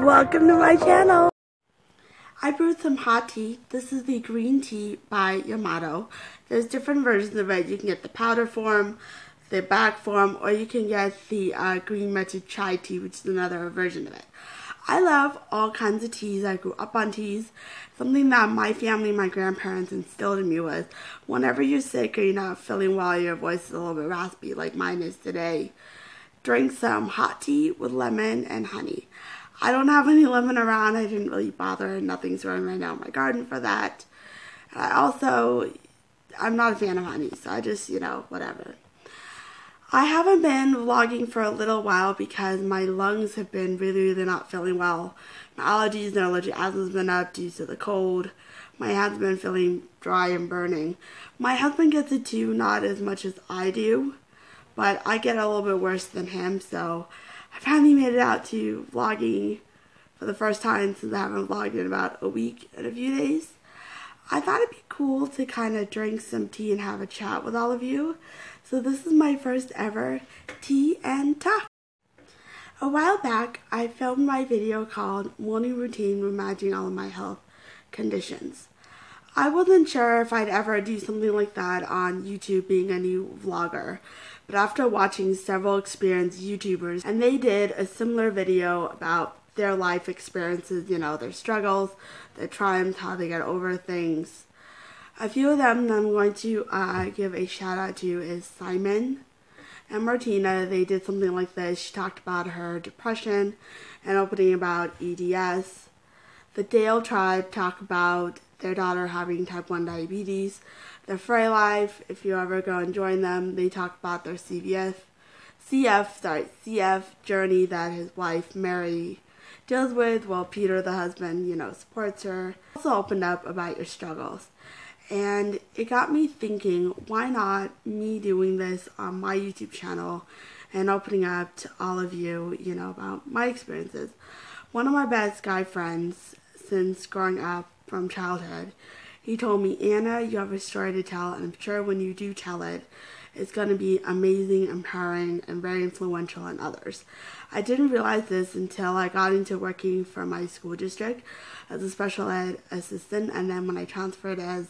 Welcome to my channel. I brewed some hot tea. This is the green tea by Yamato. There's different versions of it. You can get the powder form, the bag form, or you can get the green matcha chai tea, which is another version of it. I love all kinds of teas. I grew up on teas. Something that my family, my grandparents instilled in me was whenever you're sick or you're not feeling well, your voice is a little bit raspy like mine is today, drink some hot tea with lemon and honey. I don't have any lemon around. I didn't really bother. Nothing's growing right now in my garden for that. I'm not a fan of honey, so I just, whatever. I haven't been vlogging for a little while because my lungs have been really not feeling well. My allergies and allergic asthma has been up due to the cold. My hand's been feeling dry and burning. My husband gets it too, not as much as I do, but I get a little bit worse than him, so I finally made it out to vlogging for the first time since I haven't vlogged in about a week and a few days. I thought it'd be cool to kind of drink some tea and have a chat with all of you. So this is my first ever tea and talk. A while back, I filmed my video called Morning Routine with Managing All of My Health Conditions. I wasn't sure if I'd ever do something like that on YouTube being a new vlogger, but after watching several experienced YouTubers, and they did a similar video about their life experiences, their struggles, their triumphs, how they get over things. A few of them that I'm going to give a shout out to is Simon and Martina. They did something like this. She talked about her depression and opening about EDS. The Dale Tribe talk about their daughter having type 1 diabetes. The Frey Life, if you ever go and join them, they talk about their CF journey that his wife Mary deals with, while Peter, the husband, supports her. Also opened up about your struggles. And it got me thinking, why not me doing this on my YouTube channel and opening up to all of you, about my experiences. One of my best guy friends since growing up from childhood, he told me, Anna, you have a story to tell, and I'm sure when you do tell it, it's going to be amazing, empowering, and very influential on others. I didn't realize this until I got into working for my school district as a special ed assistant, and then when I transferred as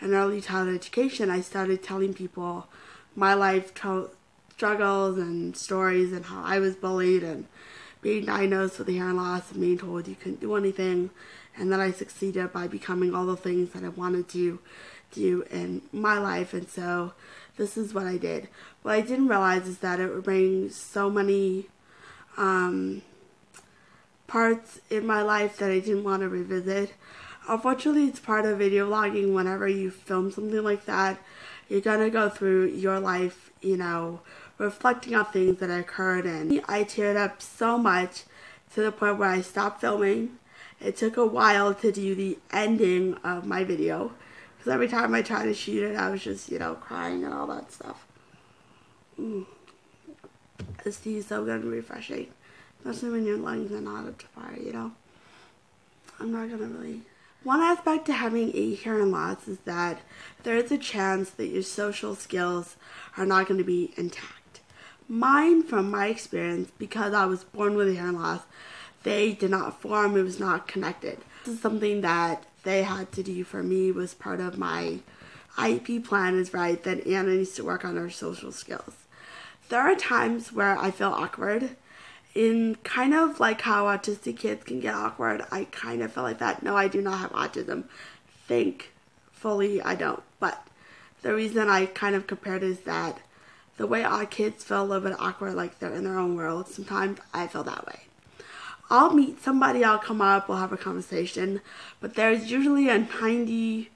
an early childhood education, I started telling people my life struggles and stories and how I was bullied and being diagnosed with hearing loss and being told you couldn't do anything, and then I succeeded by becoming all the things that I wanted to do in my life. And so this is what I did. What I didn't realize is that it would bring so many parts in my life that I didn't want to revisit. Unfortunately, it's part of video vlogging. Whenever you film something like that, you're gonna go through your life, reflecting on things that occurred, and I teared up so much to the point where I stopped filming. It took a while to do the ending of my video, because every time I tried to shoot it, I was just, crying and all that stuff. This tea is so good and refreshing, especially when your lungs are not up to par, I'm not gonna really... One aspect to having a hearing loss is that there is a chance that your social skills are not going to be intact. Mine, from my experience, because I was born with a hearing loss, they did not form, it was not connected. This is something that they had to do for me, was part of my IEP plan, is right, that Anna needs to work on her social skills. There are times where I feel awkward, in kind of like how autistic kids can get awkward. I kind of feel like that. No, I do not have autism. Thankfully, I don't. But the reason I kind of compared is that the way our kids feel a little bit awkward, like they're in their own world, sometimes I feel that way. I'll meet somebody, I'll come up, we'll have a conversation, but there's usually a 95%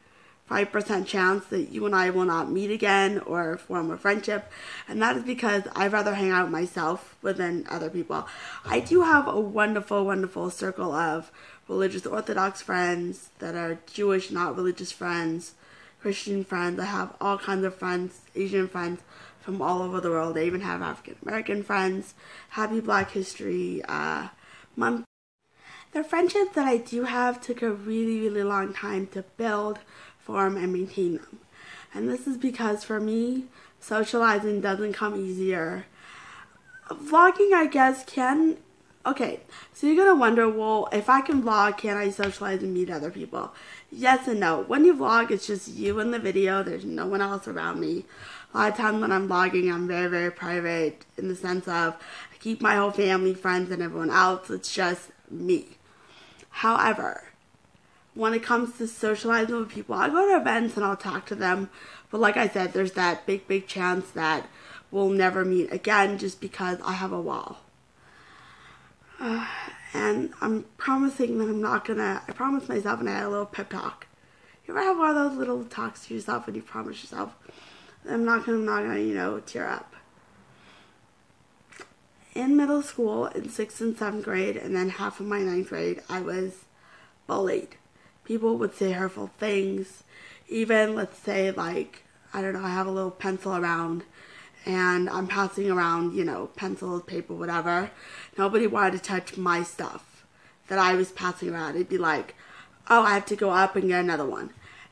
chance that you and I will not meet again or form a friendship, and that is because I'd rather hang out myself than other people. I do have a wonderful, wonderful circle of religious Orthodox friends that are Jewish, not religious friends, Christian friends. I have all kinds of friends, Asian friends from all over the world. I even have African American friends. Happy Black History Month. The friendships that I do have took a really long time to build, form, and maintain them. And this is because for me, socializing doesn't come easier. Vlogging, I guess, can Okay, so you're gonna wonder, well, if I can vlog, can I socialize and meet other people? Yes and no. When you vlog, it's just you in the video. There's no one else around me. A lot of times when I'm vlogging, I'm very, very private in the sense of I keep my whole family, friends, and everyone else. It's just me. However, when it comes to socializing with people, I go to events and I'll talk to them. But like I said, there's that big, big chance that we'll never meet again just because I have a wall. And I'm promising that I'm not gonna, I promised myself, and I had a little pep talk. You ever have one of those little talks to yourself when you promise yourself, I'm not gonna, tear up. In middle school, in 6th and 7th grade, and then half of my 9th grade, I was bullied. People would say hurtful things. Even, let's say, like, I don't know, I have a little pencil around, and I'm passing around, pencils, paper, whatever. Nobody wanted to touch my stuff that I was passing around. It'd be like, oh, I have to go up and get another one.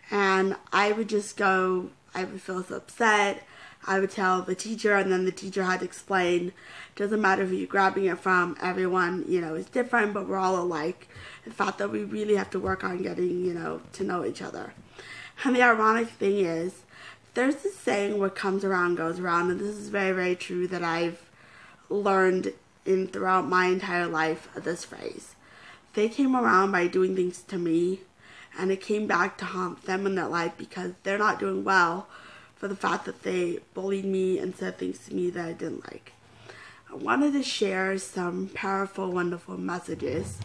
And I would just go, I would feel so upset. I would tell the teacher, and then the teacher had to explain, doesn't matter who you're grabbing it from, everyone, is different, but we're all alike. The fact that we really have to work on getting, to know each other. And the ironic thing is, there's this saying, what comes around goes around, and this is very, very true that I've learned throughout my entire life, this phrase. They came around by doing things to me, and it came back to haunt them in their life because they're not doing well for the fact that they bullied me and said things to me that I didn't like. I wanted to share some powerful, wonderful messages,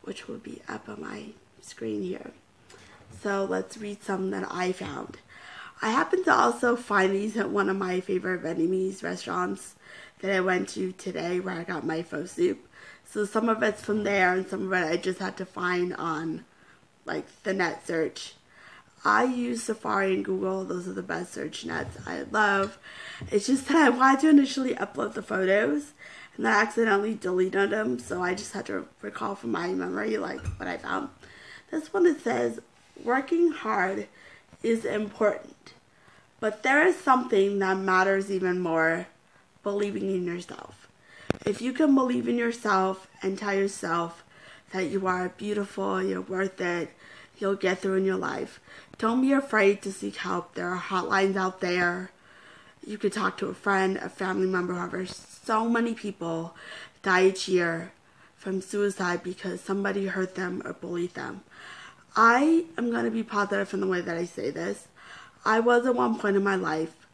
which will be up on my screen here. So let's read some that I found. I happened to also find these at one of my favorite Vietnamese restaurants that I went to today where I got my pho soup. So some of it's from there and some of it I just had to find on like the net search. I use Safari and Google. Those are the best search nets I love. It's just that I wanted to initially upload the photos and then I accidentally deleted them. So I just had to recall from my memory like what I found. This one, it says, working hard is important, but there is something that matters even more, believing in yourself. If you can believe in yourself and tell yourself that you are beautiful, you're worth it, you'll get through in your life. Don't be afraid to seek help. There are hotlines out there. You could talk to a friend, a family member, whoever. So many people die each year from suicide because somebody hurt them or bullied them. I am going to be positive in the way that I say this. I was at one point in my life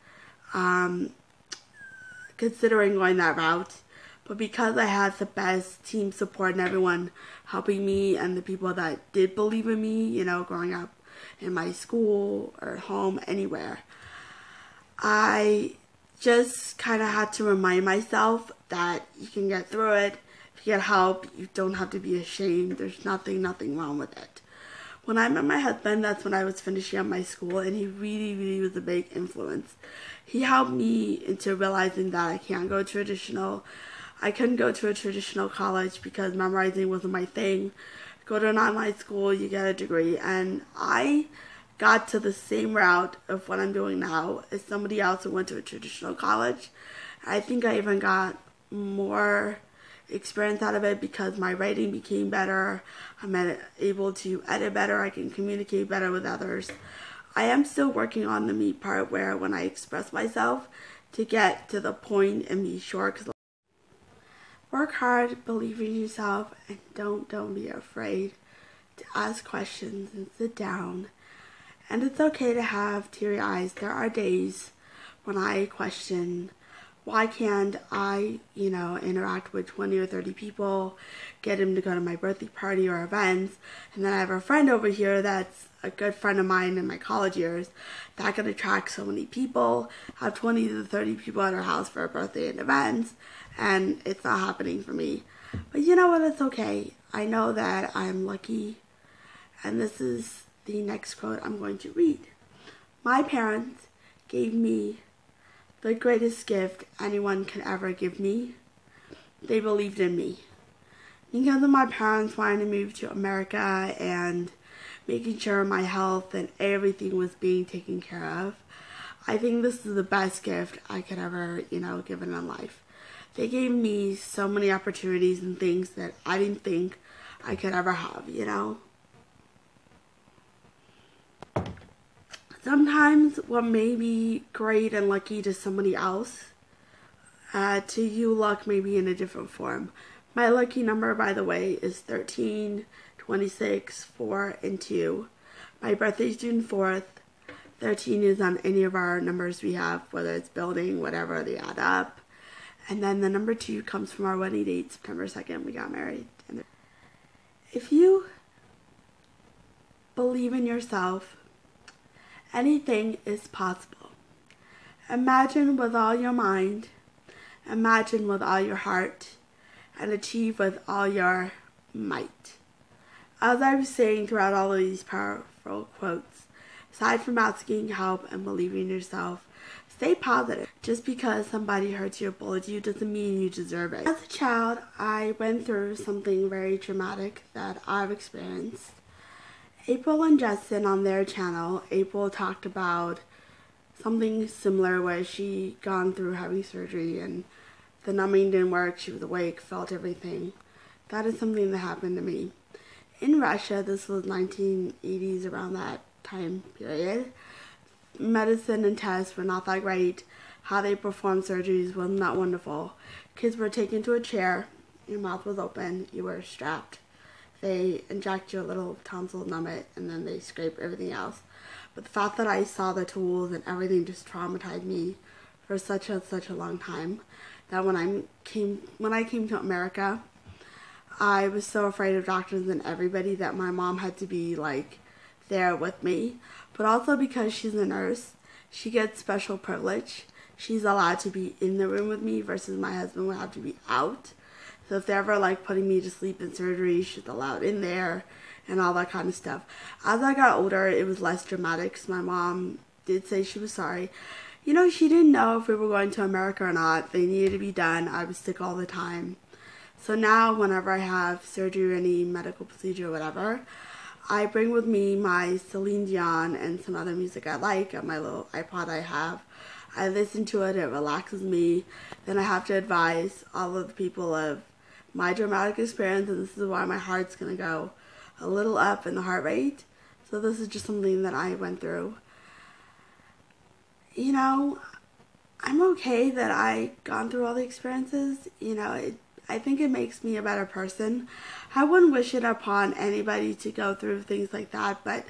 considering going that route, but because I had the best team support and everyone helping me and the people that did believe in me, growing up in my school or home, anywhere, I just kind of had to remind myself that you can get through it. If you get help, you don't have to be ashamed. There's nothing wrong with it. When I met my husband, that's when I was finishing up my school, and he really, really was a big influence. He helped me into realizing that I couldn't go to a traditional college because memorizing wasn't my thing. Go to an online school, you get a degree, and I got to the same route of what I'm doing now as somebody else who went to a traditional college. I think I even got more experience out of it because my writing became better. I'm able to edit better. I can communicate better with others. I am still working on the me part where when I express myself to get to the point and be sure. Cause work hard, believe in yourself, and don't be afraid to ask questions and sit down. And it's okay to have teary eyes. There are days when I question, why can't I, interact with 20 or 30 people, get them to go to my birthday party or events, and then I have a friend over here that's a good friend of mine in my college years that can attract so many people, have 20 to 30 people at her house for a birthday and events, and it's not happening for me. But you know what? It's okay. I know that I'm lucky, and this is the next quote I'm going to read. My parents gave me the greatest gift anyone could ever give me. They believed in me. Because of my parents wanting to move to America and making sure my health and everything was being taken care of, I think this is the best gift I could ever, given in life. They gave me so many opportunities and things that I didn't think I could ever have, you know? Sometimes what may be great and lucky to somebody else, to you, luck may be in a different form. My lucky number, by the way, is 13, 26, 4, and 2. My birthday is June 4th. 13 is on any of our numbers we have, whether it's building, whatever, they add up. And then the number 2 comes from our wedding date, September 2nd. We got married. And if you believe in yourself, anything is possible. Imagine with all your mind, imagine with all your heart, and achieve with all your might. As I was saying throughout all of these powerful quotes, aside from asking help and believing in yourself, stay positive. Just because somebody hurts you or bullied you doesn't mean you deserve it. As a child, I went through something very traumatic that I've experienced. April and Justin on their channel, April talked about something similar where she gone through having surgery and the numbing didn't work, she was awake, felt everything. That is something that happened to me. In Russia, this was 1980s, around that time period, medicine and tests were not that great. How they performed surgeries was not wonderful. Kids were taken to a chair, your mouth was open, you were strapped. They inject your little tonsil, numb it, and then they scrape everything else. But the fact that I saw the tools and everything just traumatized me for such a long time, that when I came to America, I was so afraid of doctors and everybody that my mom had to be like there with me. But also because she's a nurse, she gets special privilege. She's allowed to be in the room with me versus my husband would have to be out. So if they're ever like putting me to sleep in surgery, she's allowed in there and all that kind of stuff. As I got older, it was less dramatic because my mom did say she was sorry. You know, she didn't know if we were going to America or not. They needed to be done. I was sick all the time. So now whenever I have surgery or any medical procedure or whatever, I bring with me my Celine Dion and some other music I like on my little iPod I have. I listen to it, it relaxes me. Then I have to advise all of the people of my dramatic experience, and this is why my heart's going to go a little up in the heart rate. So this is just something that I went through. You know, I'm okay that I gone through all the experiences. You know, I think it makes me a better person. I wouldn't wish it upon anybody to go through things like that, but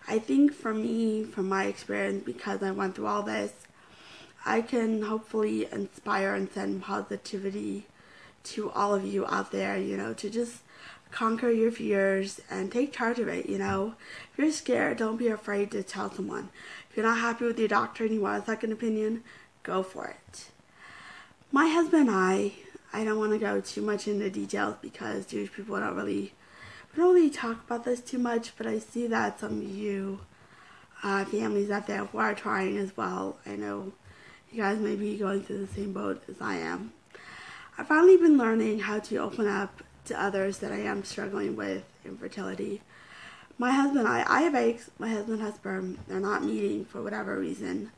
I think for me, from my experience, because I went through all this, I can hopefully inspire and send positivity to all of you out there, you know, to just conquer your fears and take charge of it, you know. If you're scared, don't be afraid to tell someone. If you're not happy with your doctor and you want a second opinion, go for it. My husband and I don't want to go too much into details because Jewish people don't really talk about this too much, but I see that some of you families out there who are trying as well, I know you guys may be going through the same boat as I am. I've finally been learning how to open up to others that I am struggling with infertility. My husband and I have eggs, my husband has sperm. They're not meeting for whatever reason.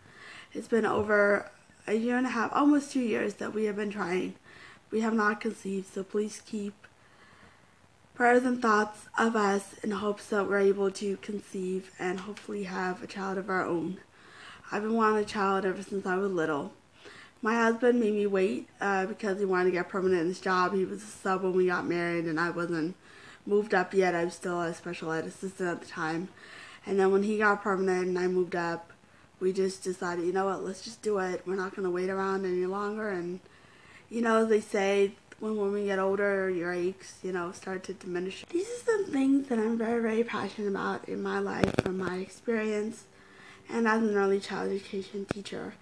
It's been over a year and a half, almost 2 years that we have been trying. We have not conceived, so please keep prayers and thoughts of us in hopes that we're able to conceive and hopefully have a child of our own. I've been wanting a child ever since I was little. My husband made me wait because he wanted to get permanent in his job. He was a sub when we got married and I wasn't moved up yet. I was still a special ed assistant at the time. And then when he got permanent and I moved up, we just decided, you know what, let's just do it. We're not going to wait around any longer. And, you know, they say when women get older, your aches, you know, start to diminish. These are some things that I'm very, very passionate about in my life from my experience and as an early child education teacher.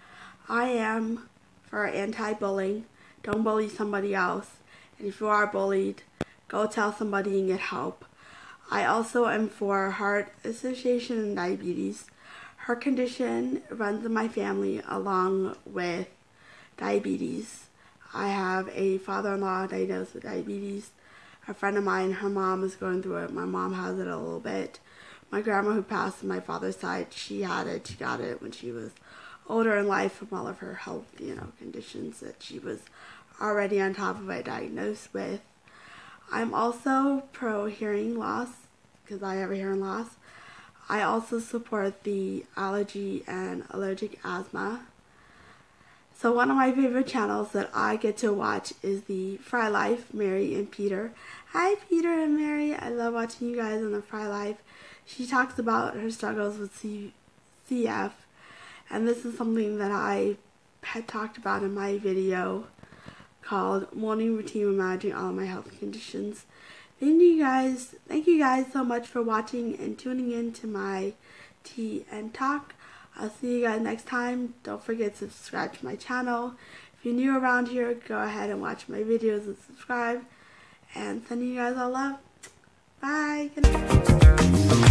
I am for anti-bullying. Don't bully somebody else. And if you are bullied, go tell somebody and get help. I also am for heart association and diabetes. Heart condition runs in my family along with diabetes. I have a father-in-law diagnosed with diabetes. A friend of mine, her mom is going through it. My mom has it a little bit. My grandma who passed on my father's side, she had it. She got it when she was older in life from all of her health, you know, conditions that she was already on top of it diagnosed with. I'm also pro hearing loss because I have a hearing loss. I also support the Allergy and Allergic Asthma. So one of my favorite channels that I get to watch is the Fry Life, Mary and Peter. Hi Peter and Mary, I love watching you guys on the Fry Life. She talks about her struggles with CF, and this is something that I had talked about in my video called Morning Routine with Managing All of My Health Conditions. Thank you guys so much for watching and tuning in to my tea and talk. I'll see you guys next time. Don't forget to subscribe to my channel. If you're new around here, go ahead and watch my videos and subscribe. And sending you guys all love. Bye. Good night.